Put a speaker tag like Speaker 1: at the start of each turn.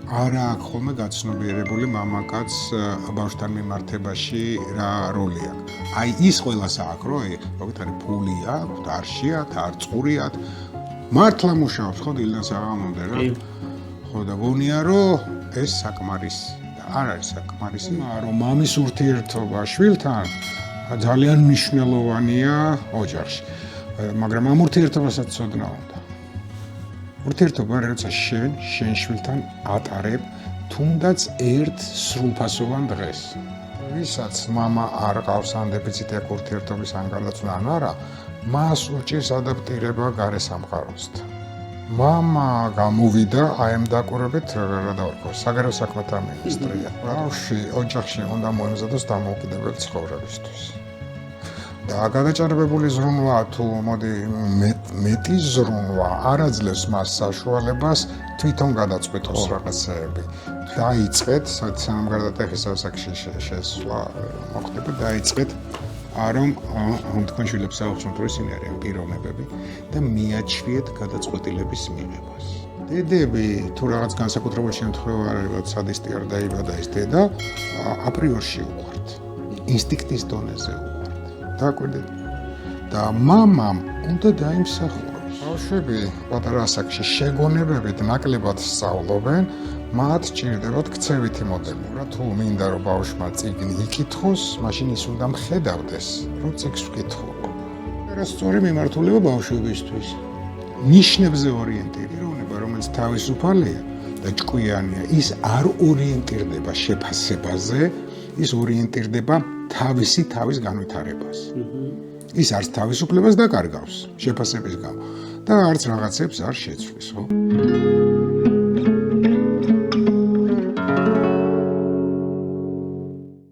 Speaker 1: არა აქვს ხოლმე გაცნობიერებული მამაკაც ბავშვთან მიმართებაში რა როლი აქვს. აი ის ყველას აქვს, რომ მოგეთ არის ფული აქვს, დარშიათ, არწყურიათ. მართლა მუშაობს ხო დილიდან საღამომდე რა. ხო და გონია რომ ეს საკმარისი და არ არის საკმარისი, მაგრამ მამის ურთიერთობა შვილთან ძალიან მნიშვნელოვანია ოჯახში. მაგრამ ამ ურთიერთობასაც ცოდნა უნდა. ურთიერთობა როცა შენ შვილთან ატარებ თუნდაც ერთ სრულფასოვან დღეს. ვისაც მამა არ ყავს ან დეფიციტი აქვს ურთიერთობის ან გარდაცვალება ან არა, მას უჭირს ადაპტირება გარე სამყაროსთან. მამა გამოვიდა აი ამ დაკვირვებით რა დავარქვა, საგარეო საქმეთა მინისტრია. ბავშვი ოჯახში უნდა მოემზადოს დამოუკიდებელი ცხოვრებისთვის. და გადაჭარბებული ზრუნვა თუ მოდი მეტი ზრუნვა არ აძლევს მას საშუალებას თვითონ გადაწყვეტოს რაღაცეები. დაიწყეთ, სანამ გარდატეხის ასაკში შესვლა მოხდება, დაიწყეთ რომ თქვენ შვილებს აუხსნათ რომ ისინი არიან პიროვნებები და მიაჩვიეთ გადაწყვეტილების მიღებას. დედები თუ რაღაც განსაკუთრებულ შემთხვევაში სადისტი არ დაიბადა ეს დედა აპრიორში უყვართ. ინსტინქტის დონეზე დაკვირდით და მამამ უნდა დაიმსახუროს. ბავშვები პატარა ასაკში შეგონებებით ნაკლებად სწავლობენ, მათ სჭირდებათ ქცევითი მოდელი. თუ მინდა რომ ბავშვმა წიგნი იკითხოს, მაშინ ის უნდა მხედავდეს, რომ წიგნს ვკითხულობ. რა სწორი მიმართულება ბავშვებისთვის. ნიშნებზე ორიენტირება, რომელიც თავისუფალია და ჭკვიანია, ის არ ორიენტირდება შეფასებაზე, ის ორიენტირდება თავის განვითარებას. ის არც თავისუფლებას დაკარგავს შეფასების გამო და არც რაღაცებს არ შეცვლის, ხო?